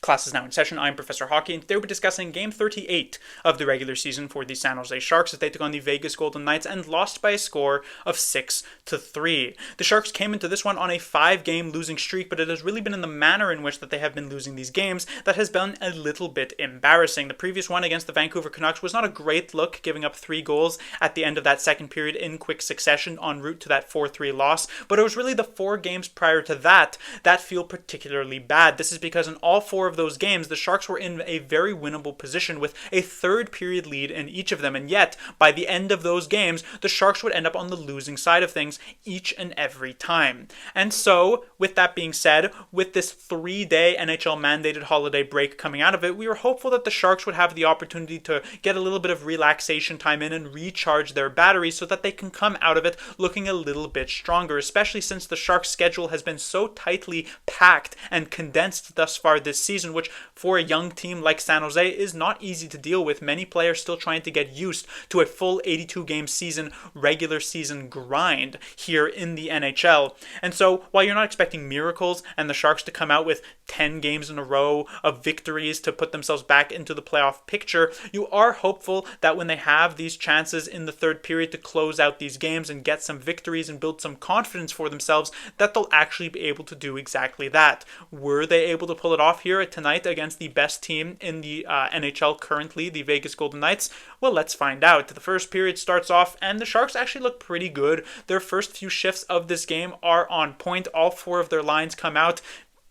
Class is now in session. I'm Professor Hockey, and today we'll be discussing Game 38 of the regular season for the San Jose Sharks as they took on the Vegas Golden Knights and lost by a score of 6-3. The Sharks came into this one on a 5-game losing streak, but it has really been in the manner in which that they have been losing these games that has been a little bit embarrassing. The previous one against the Vancouver Canucks was not a great look, giving up 3 goals at the end of that second period in quick succession en route to that 4-3 loss, but it was really the 4 games prior to that feel particularly bad. This is because in all 4 of those games, the Sharks were in a very winnable position with a third period lead in each of them, and yet by the end of those games, the Sharks would end up on the losing side of things each and every time. And so, with that being said, with this 3-day NHL mandated holiday break coming out of it, we were hopeful that the Sharks would have the opportunity to get a little bit of relaxation time in and recharge their batteries so that they can come out of it looking a little bit stronger, especially since the Sharks' schedule has been so tightly packed and condensed thus far this season, which for a young team like San Jose is not easy to deal with. Many players still trying to get used to a full 82-game season, regular season grind here in the NHL. And so while you're not expecting miracles and the Sharks to come out with 10 games in a row of victories to put themselves back into the playoff picture, you are hopeful that when they have these chances in the third period to close out these games and get some victories and build some confidence for themselves, that they'll actually be able to do exactly that. Were they able to pull it off here tonight against the best team in the NHL currently, the Vegas Golden Knights? Well, let's find out. The first period starts off and the Sharks actually look pretty good. Their first few shifts of this game are on point. All 4 of their lines come out,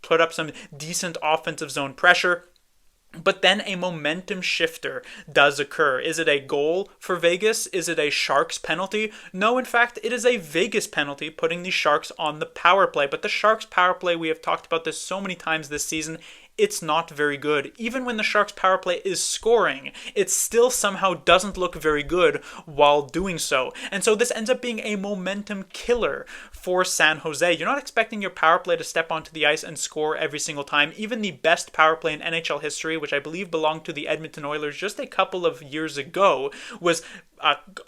put up some decent offensive zone pressure. But then a momentum shifter does occur. Is it a goal for Vegas? Is it a Sharks penalty? No, in fact, it is a Vegas penalty, putting the Sharks on the power play. But the Sharks power play, we have talked about this so many times this season, it's not very good. Even when the Sharks power play is scoring, it still somehow doesn't look very good while doing so. And so this ends up being a momentum killer for San Jose. You're not expecting your power play to step onto the ice and score every single time. Even the best power play in NHL history, which I believe belonged to the Edmonton Oilers just a couple of years ago, was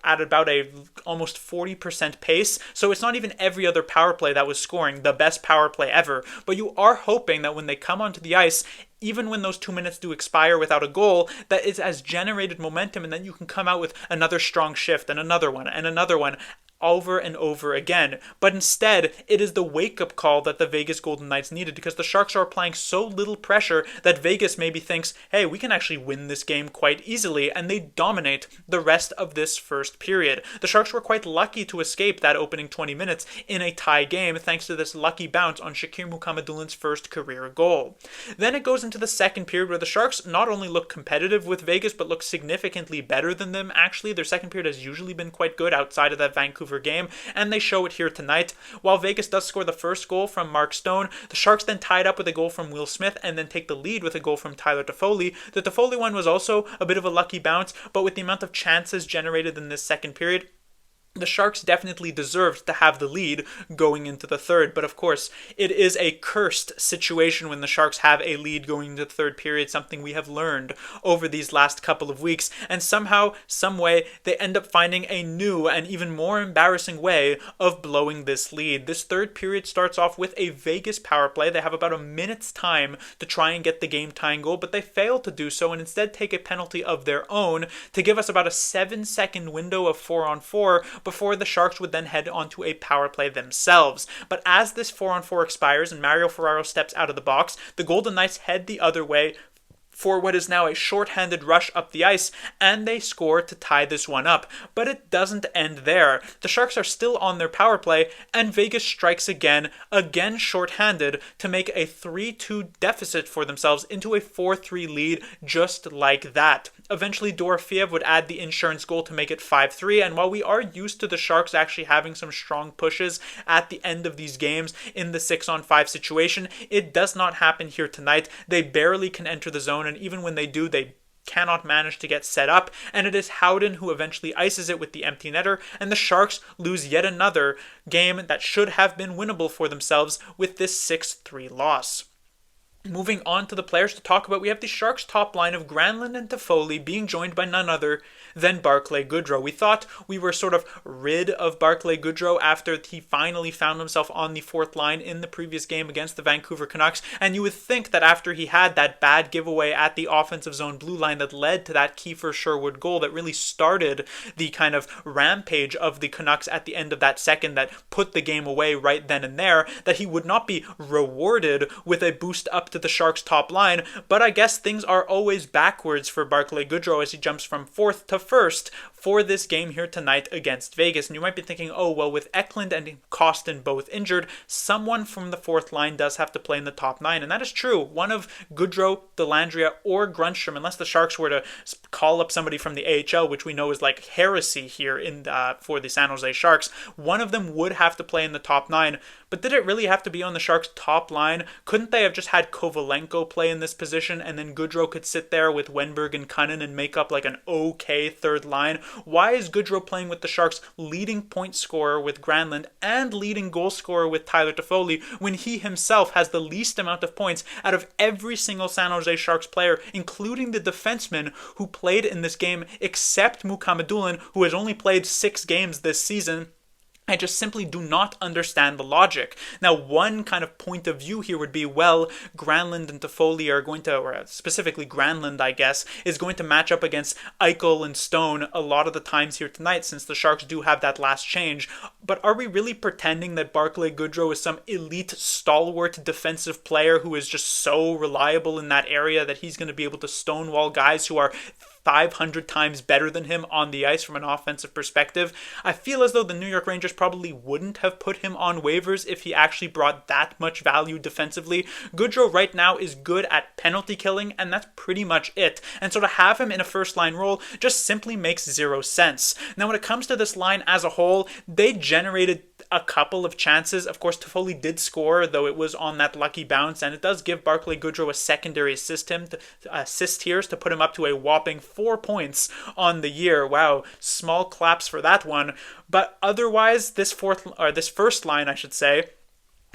at about a almost 40% pace. So it's not even every other power play that was scoring the best power play ever. But you are hoping that when they come onto the ice, even when those 2 minutes do expire without a goal, that it has generated momentum and then you can come out with another strong shift and another one over and over again. But instead, it is the wake-up call that the Vegas Golden Knights needed, because the Sharks are applying so little pressure that Vegas maybe thinks, hey, we can actually win this game quite easily, and they dominate the rest of this first period. The Sharks were quite lucky to escape that opening 20 minutes in a tie game thanks to this lucky bounce on Shakir Mukhamadulin's first career goal. Then it goes into the second period where the Sharks not only look competitive with Vegas, but look significantly better than them. Actually, their second period has usually been quite good outside of that Vancouver game, and they show it here tonight. While Vegas does score the first goal from Mark Stone, the Sharks then tied up with a goal from Will Smith and then take the lead with a goal from Tyler Toffoli. The Toffoli one was also a bit of a lucky bounce, but with the amount of chances generated in this second period, the Sharks definitely deserved to have the lead going into the third. But of course, it is a cursed situation when the Sharks have a lead going into the third period, something we have learned over these last couple of weeks. And somehow, some way, they end up finding a new and even more embarrassing way of blowing this lead. This third period starts off with a Vegas power play. They have about a minute's time to try and get the game-tying goal, but they fail to do so and instead take a penalty of their own to give us about a 7-second window of 4-on-4 before the Sharks would then head onto a power play themselves. But as this 4-on-4 expires and Mario Ferraro steps out of the box, the Golden Knights head the other way for what is now a shorthanded rush up the ice, and they score to tie this one up. But it doesn't end there. The Sharks are still on their power play, and Vegas strikes again shorthanded, to make a 3-2 deficit for themselves into a 4-3 lead just like that. Eventually, Dorofeev would add the insurance goal to make it 5-3, and while we are used to the Sharks actually having some strong pushes at the end of these games in the 6-on-5 situation, it does not happen here tonight. They barely can enter the zone, and even when they do, they cannot manage to get set up, and it is Howden who eventually ices it with the empty netter, and the Sharks lose yet another game that should have been winnable for themselves with this 6-3 loss. Moving on to the players to talk about, we have the Sharks' top line of Granlund and Toffoli being joined by none other than Barclay Goodrow. We thought we were sort of rid of Barclay Goodrow after he finally found himself on the fourth line in the previous game against the Vancouver Canucks, and you would think that after he had that bad giveaway at the offensive zone blue line that led to that Kiefer Sherwood goal that really started the kind of rampage of the Canucks at the end of that second that put the game away right then and there, that he would not be rewarded with a boost up to the Sharks' top line, but I guess things are always backwards for Barclay Goodrow as he jumps from fourth to first for this game here tonight against Vegas. And you might be thinking, oh, well, with Eklund and Kostin both injured, someone from the fourth line does have to play in the top nine. And that is true. One of Goodrow, Dellandrea, or Grundstrom, unless the Sharks were to call up somebody from the AHL, which we know is like heresy here for the San Jose Sharks, one of them would have to play in the top nine. But did it really have to be on the Sharks' top line? Couldn't they have just had Kovalenko play in this position and then Goodrow could sit there with Wenberg and Cunnin and make up like an okay third line? Why is Goodrow playing with the Sharks' leading point scorer with Granlund and leading goal scorer with Tyler Toffoli when he himself has the least amount of points out of every single San Jose Sharks player, including the defenseman who played in this game except Mukhamadullin, who has only played 6 games this season? I just simply do not understand the logic. Now, one kind of point of view here would be, well, Granlund and Toffoli are going to, or specifically Granlund, I guess, is going to match up against Eichel and Stone a lot of the times here tonight since the Sharks do have that last change. But are we really pretending that Barclay Goodrow is some elite, stalwart defensive player who is just so reliable in that area that he's going to be able to stonewall guys who are 500 times better than him on the ice from an offensive perspective? I feel as though the New York Rangers probably wouldn't have put him on waivers if he actually brought that much value defensively. Goodrow right now is good at penalty killing, and that's pretty much it. And so to have him in a first line role just simply makes zero sense. Now, when it comes to this line as a whole, they generated a couple of chances. Of course, Toffoli did score, though it was on that lucky bounce, and it does give Barclay Goodrow a secondary assist here to put him up to a whopping 4 points on the year. Wow, small claps for that one. But otherwise, this first line, I should say,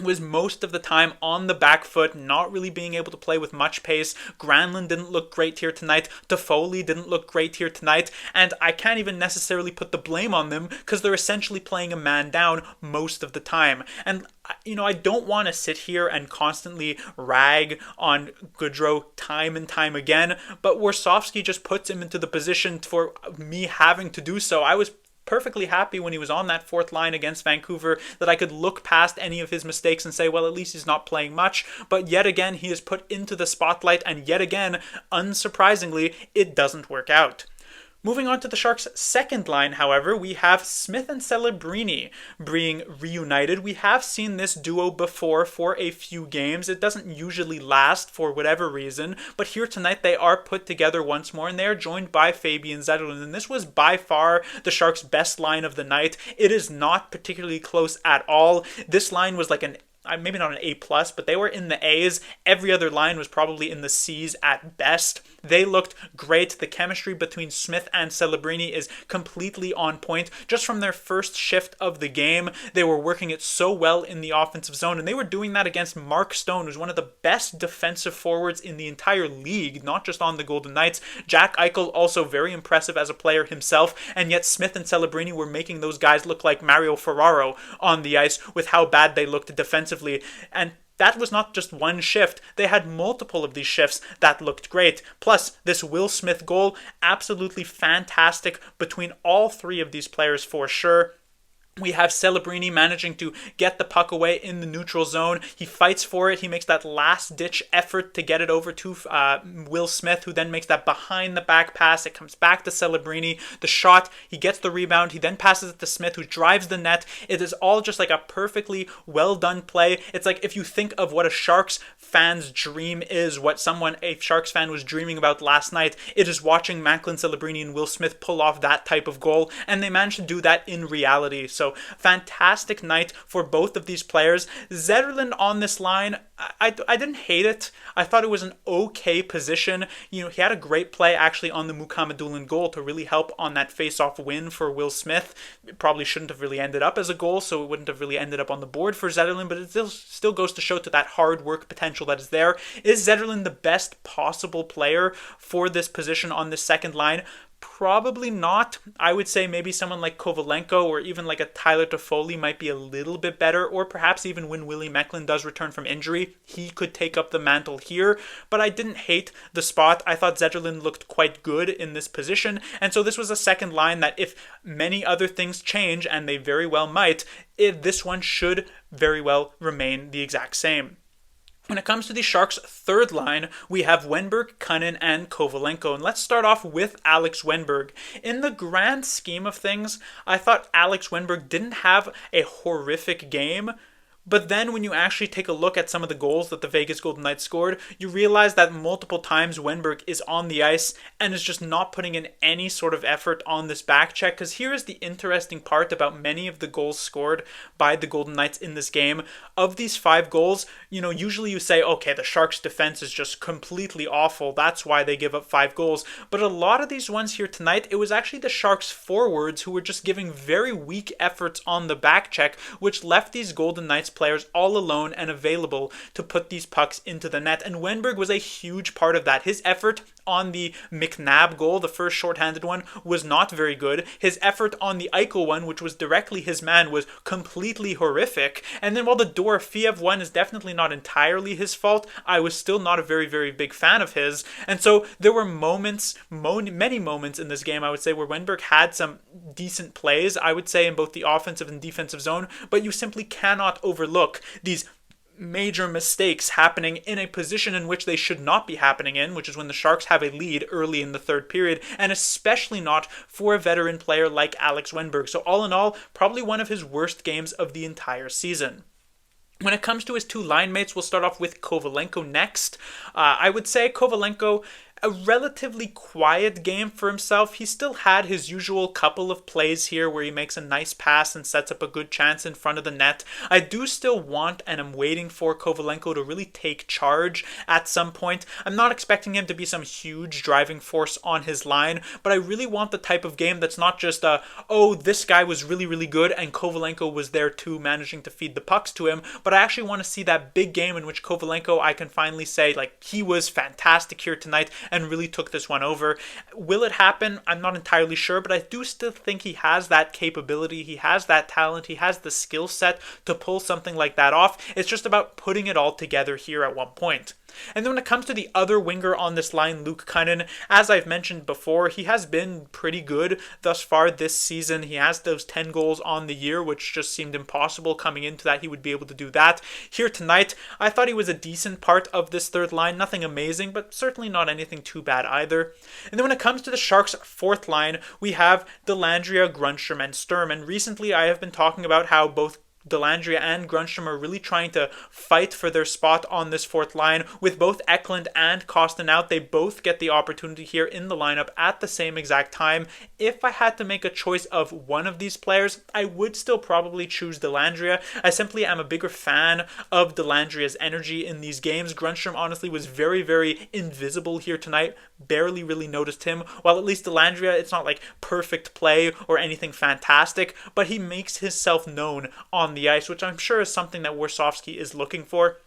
was most of the time on the back foot, not really being able to play with much pace. Granlund didn't look great here tonight. Toffoli didn't look great here tonight. And I can't even necessarily put the blame on them because they're essentially playing a man down most of the time. And I don't want to sit here and constantly rag on Goodrow time and time again, but Warsofsky just puts him into the position for me having to do so. I was perfectly happy when he was on that fourth line against Vancouver that I could look past any of his mistakes and say, well, at least he's not playing much. But yet again, he is put into the spotlight, and yet again, unsurprisingly, it doesn't work out. Moving on to the Sharks' second line, however, we have Smith and Celebrini being reunited. We have seen this duo before for a few games. It doesn't usually last for whatever reason, but here tonight they are put together once more, and they are joined by Fabian Zetterlund. And this was by far the Sharks' best line of the night. It is not particularly close at all. This line was like maybe not an A+, but they were in the A's. Every other line was probably in the C's at best. They looked great. The chemistry between Smith and Celebrini is completely on point. Just from their first shift of the game, they were working it so well in the offensive zone, and they were doing that against Mark Stone, who's one of the best defensive forwards in the entire league, not just on the Golden Knights. Jack Eichel also very impressive as a player himself, and yet Smith and Celebrini were making those guys look like Mario Ferraro on the ice with how bad they looked defensively. And that was not just one shift. They had multiple of these shifts that looked great. Plus, this Will Smith goal, absolutely fantastic between all three of these players for sure. We have Celebrini managing to get the puck away in the neutral zone. He fights for it. He makes that last-ditch effort to get it over to Will Smith, who then makes that behind-the-back pass. It comes back to Celebrini. The shot, he gets the rebound. He then passes it to Smith, who drives the net. It is all just like a perfectly well-done play. It's like if you think of what a Sharks fan's dream is, what a Sharks fan was dreaming about last night, it is watching Macklin Celebrini and Will Smith pull off that type of goal, and they managed to do that in reality. So So fantastic night for both of these players. Zetterlund on this line, I didn't hate it. I thought it was an okay position. He had a great play actually on the Mukhamadullin goal to really help on that face-off win for Will Smith. It probably shouldn't have really ended up as a goal, so it wouldn't have really ended up on the board for Zetterlund, but it still goes to show to that hard work potential that is there. Is Zetterlund the best possible player for this position on this second line? Probably not. I would say maybe someone like Kovalenko or even like a Tyler Toffoli might be a little bit better, or perhaps even when Willie Mecklin does return from injury, he could take up the mantle here. But I didn't hate the spot. I thought Zetterlund looked quite good in this position, and so this was a second line that if many other things change, and they very well might, this one should very well remain the exact same. When it comes to the Sharks' third line, we have Wennberg, Kunin, and Kovalenko. And let's start off with Alex Wennberg. In the grand scheme of things, I thought Alex Wennberg didn't have a horrific game. But then when you actually take a look at some of the goals that the Vegas Golden Knights scored, you realize that multiple times Wennberg is on the ice and is just not putting in any sort of effort on this back check. Because here is the interesting part about many of the goals scored by the Golden Knights in this game. Of these 5 goals, usually you say, okay, the Sharks' defense is just completely awful. That's why they give up 5 goals. But a lot of these ones here tonight, it was actually the Sharks' forwards who were just giving very weak efforts on the back check, which left these Golden Knights players all alone and available to put these pucks into the net. And Wennberg was a huge part of that. His effort on the McNabb goal, the first shorthanded one, was not very good. His effort on the Eichel one, which was directly his man, was completely horrific. And then while the Dorofeev one is definitely not entirely his fault, I was still not a very, very big fan of his. And so there were many moments in this game, I would say, where Wennberg had some decent plays, I would say, in both the offensive and defensive zone, but you simply cannot overlook these major mistakes happening in a position in which they should not be happening in, which is when the Sharks have a lead early in the third period, and especially not for a veteran player like Alex Wennberg. So all in all, probably one of his worst games of the entire season. When it comes to his 2 line mates, we'll start off with Kovalenko next. I would say Kovalenko, a relatively quiet game for himself. He still had his usual couple of plays here where he makes a nice pass and sets up a good chance in front of the net. I do still want and I'm waiting for Kovalenko to really take charge at some point. I'm not expecting him to be some huge driving force on his line, but I really want the type of game that's not just this guy was really, really good and Kovalenko was there too, managing to feed the pucks to him, but I actually want to see that big game in which Kovalenko, I can finally say, he was fantastic here tonight and really took this one over. Will it happen? I'm not entirely sure, but I do still think he has that capability, he has that talent, he has the skill set to pull something like that off. It's just about putting it all together here at one point. And then when it comes to the other winger on this line, Luke Kunin, as I've mentioned before, he has been pretty good thus far this season. He has those 10 goals on the year, which just seemed impossible coming into that he would be able to do that. Here tonight, I thought he was a decent part of this third line. Nothing amazing, but certainly not anything too bad either. And then when it comes to the Sharks' fourth line, we have Dellandrea, Grundstrom, and Sturm. And recently I have been talking about how both Dellandrea and Grundstrom are really trying to fight for their spot on this fourth line. With both Eklund and Kostin out, they both get the opportunity here in the lineup at the same exact time. If I had to make a choice of one of these players, I would still probably choose Dellandrea. I simply am a bigger fan of Dellandrea's energy in these games. Grundstrom honestly was very, very invisible here tonight. Barely really noticed him. While at least Dellandrea, it's not like perfect play or anything fantastic, but he makes himself known on the ice, which I'm sure is something that Warsofsky is looking for.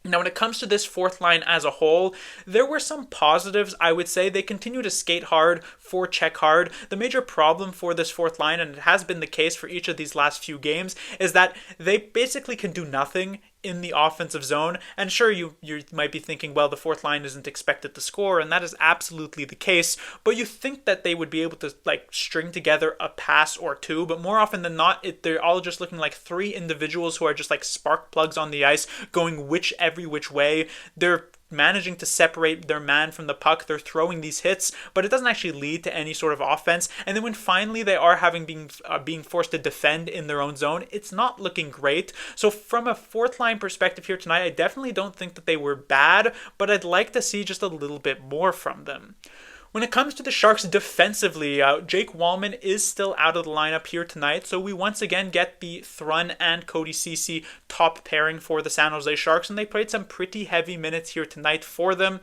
Now, when it comes to this fourth line as a whole, there were some positives, I would say. They continue to skate hard, forecheck hard. The major problem for this fourth line, and it has been the case for each of these last few games, is that they basically can do nothing in the offensive zone. And sure, you might be thinking, well, the fourth line isn't expected to score, and that is absolutely the case, but you think that they would be able to string together a pass or two, but more often than not, they're all just looking like 3 individuals who are just like spark plugs on the ice, going every which way. They're managing to separate their man from the puck. They're throwing these hits, but it doesn't actually lead to any sort of offense. And then when finally they are being forced to defend in their own zone, it's not looking great. So from a fourth line perspective here tonight, I definitely don't think that they were bad, but I'd like to see just a little bit more from them. When it comes to the Sharks defensively, Jake Wallman is still out of the lineup here tonight, so we once again get the Thrun and Cody Ceci top pairing for the San Jose Sharks, and they played some pretty heavy minutes here tonight for them.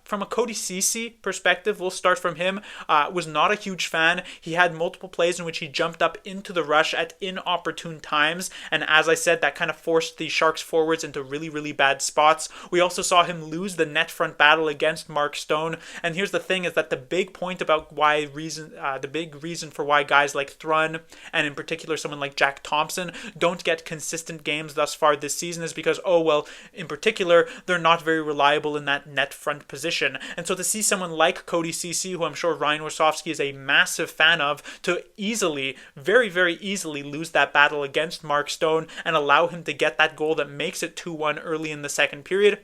From a Cody Ceci perspective, we'll start from him. Was not a huge fan. He had multiple plays in which he jumped up into the rush at inopportune times, and as I said, that kind of forced the Sharks forwards into really, really bad spots. We also saw him lose the net front battle against Mark Stone, and here's the thing is that the big point about the big reason for why guys like Thrun, and in particular someone like Jack Thompson, don't get consistent games thus far this season is because, in particular, they're not very reliable in that net front position. And so to see someone like Cody Ceci, who I'm sure Ryan Warsofsky is a massive fan of, to easily, very, very easily lose that battle against Mark Stone and allow him to get that goal that makes it 2-1 early in the second period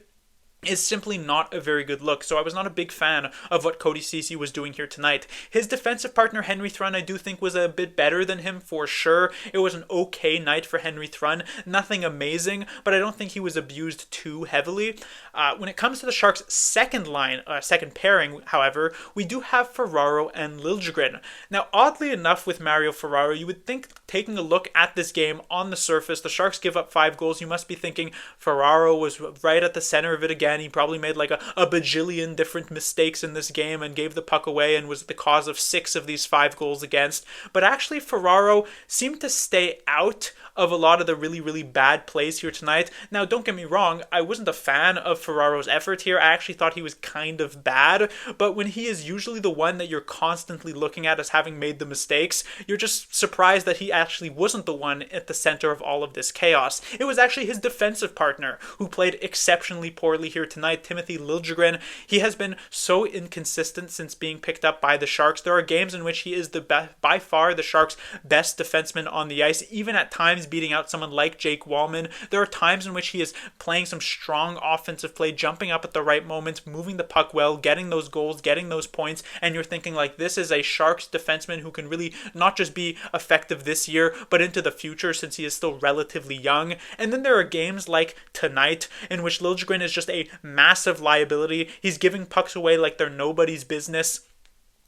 is simply not a very good look. So I was not a big fan of what Cody Ceci was doing here tonight. His defensive partner, Henry Thrun, I do think was a bit better than him for sure. It was an okay night for Henry Thrun. Nothing amazing, but I don't think he was abused too heavily. When it comes to the Sharks' second pairing, however, we do have Ferraro and Liljegren. Now, oddly enough, with Mario Ferraro, you would think, taking a look at this game on the surface, the Sharks give up 5 goals. You must be thinking Ferraro was right at the center of it again. He probably made like a bajillion different mistakes in this game and gave the puck away and was the cause of 6 of these 5 goals against. But actually, Ferraro seemed to stay out of a lot of the really, really bad plays here tonight. Now, don't get me wrong, I wasn't a fan of Ferraro's effort here. I actually thought he was kind of bad, but when he is usually the one that you're constantly looking at as having made the mistakes, you're just surprised that he actually wasn't the one at the center of all of this chaos. It was actually his defensive partner who played exceptionally poorly here tonight, Timothy Liljegren. He has been so inconsistent since being picked up by the Sharks. There are games in which he is by far the Sharks' best defenseman on the ice, even at times beating out someone like Jake Wallman. There are times in which he is playing some strong offensive play, jumping up at the right moments, moving the puck well, getting those goals, getting those points, and you're thinking like, this is a Sharks defenseman who can really not just be effective this year, but into the future since he is still relatively young. And then there are games like tonight in which Liljegren is just a massive liability. He's giving pucks away like they're nobody's business.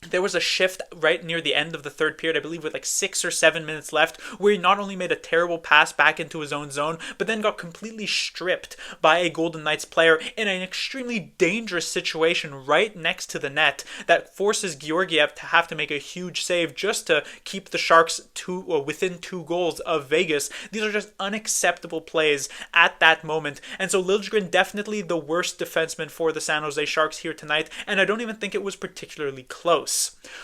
There was a shift right near the end of the third period, I believe with like 6 or 7 minutes left, where he not only made a terrible pass back into his own zone, but then got completely stripped by a Golden Knights player in an extremely dangerous situation right next to the net that forces Georgiev to have to make a huge save just to keep the Sharks within 2 goals of Vegas. These are just unacceptable plays at that moment. And so Liljegren definitely the worst defenseman for the San Jose Sharks here tonight, and I don't even think it was particularly close.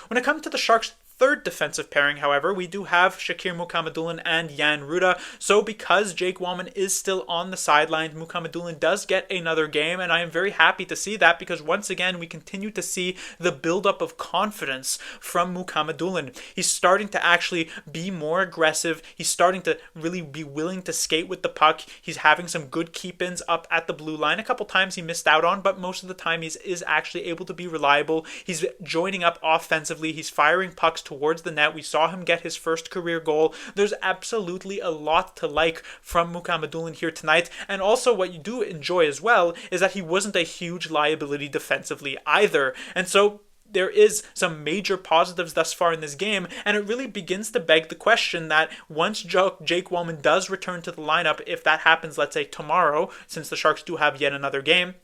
When it comes to the Sharks' third defensive pairing, however, we do have Shakir Mukhamadullin and Jan Ruda. So because Jake Wallman is still on the sideline, Mukhamadullin does get another game, and I am very happy to see that because once again, we continue to see the buildup of confidence from Mukhamadullin. He's starting to actually be more aggressive. He's starting to really be willing to skate with the puck. He's having some good keep-ins up at the blue line. A couple times he missed out on, but most of the time he is actually able to be reliable. He's joining up offensively. He's firing pucks towards the net. We saw him get his first career goal. There's absolutely a lot to like from Mukhamadullin here tonight. And also what you do enjoy as well is that he wasn't a huge liability defensively either. And so there is some major positives thus far in this game, and it really begins to beg the question that once Jake Wallman does return to the lineup, if that happens, let's say tomorrow, since the Sharks do have yet another game,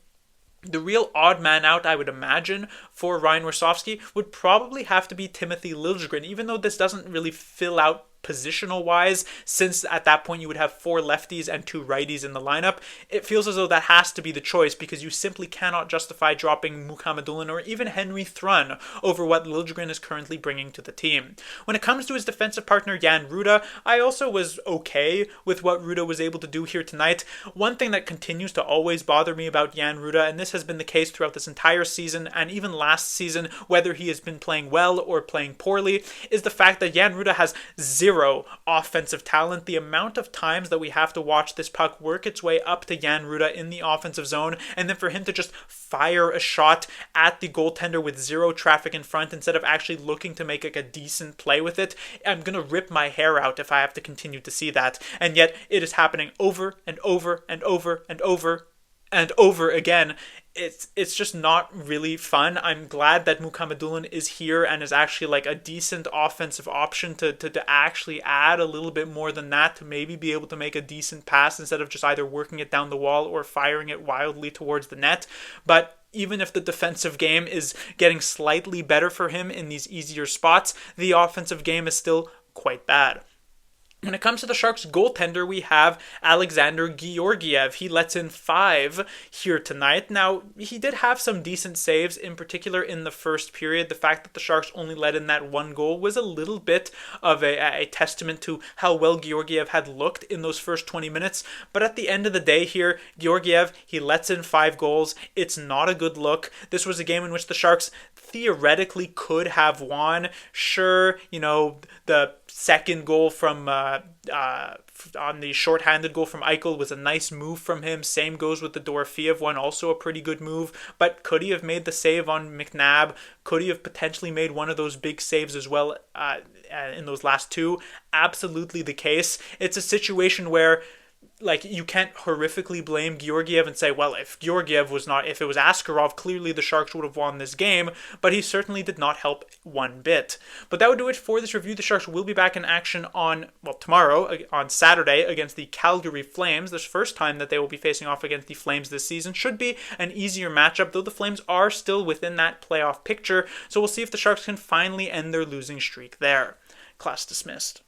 the real odd man out, I would imagine, for Ryan Warsofsky would probably have to be Timothy Liljegren, even though this doesn't really fill out positional wise, since at that point you would have 4 lefties and 2 righties in the lineup. It feels as though that has to be the choice because you simply cannot justify dropping Mukhamadullin or even Henry Thrun over what Liljegren is currently bringing to the team. When it comes to his defensive partner Jan Ruda, I also was okay with what Ruda was able to do here tonight. One thing that continues to always bother me about Jan Ruda, and this has been the case throughout this entire season and even last season, whether he has been playing well or playing poorly, is the fact that Jan Ruda has zero offensive talent. The amount of times that we have to watch this puck work its way up to Jan Ruda in the offensive zone, and then for him to just fire a shot at the goaltender with zero traffic in front instead of actually looking to make like a decent play with it, I'm gonna rip my hair out if I have to continue to see that. And yet it is happening over and over and over and over and over again. it's just not really fun. I'm glad that Mukhamadullin is here and is actually like a decent offensive option to actually add a little bit more than that, to maybe be able to make a decent pass instead of just either working it down the wall or firing it wildly towards the net. But even if the defensive game is getting slightly better for him in these easier spots, the offensive game is still quite bad. When it comes to the Sharks goaltender, we have Alexander Georgiev. He lets in 5 here tonight. Now, he did have some decent saves, in particular in the first period. The fact that the Sharks only let in that 1 goal was a little bit of a testament to how well Georgiev had looked in those first 20 minutes. But at the end of the day here, Georgiev, he lets in 5 goals. It's not a good look. This was a game in which the Sharks theoretically could have won. Sure, the second goal from on the shorthanded goal from Eichel was a nice move from him. Same goes with the Dorofeev one, also a pretty good move. But could he have made the save on McNabb? Could he have potentially made one of those big saves as well in those last 2? Absolutely the case. It's a situation where, like, you can't horrifically blame Georgiev and say, well, if it was Askarov, clearly the Sharks would have won this game, but he certainly did not help one bit. But that would do it for this review. The Sharks will be back in action tomorrow, on Saturday, against the Calgary Flames. This first time that they will be facing off against the Flames this season. Should be an easier matchup, though the Flames are still within that playoff picture, so we'll see if the Sharks can finally end their losing streak there. Class dismissed.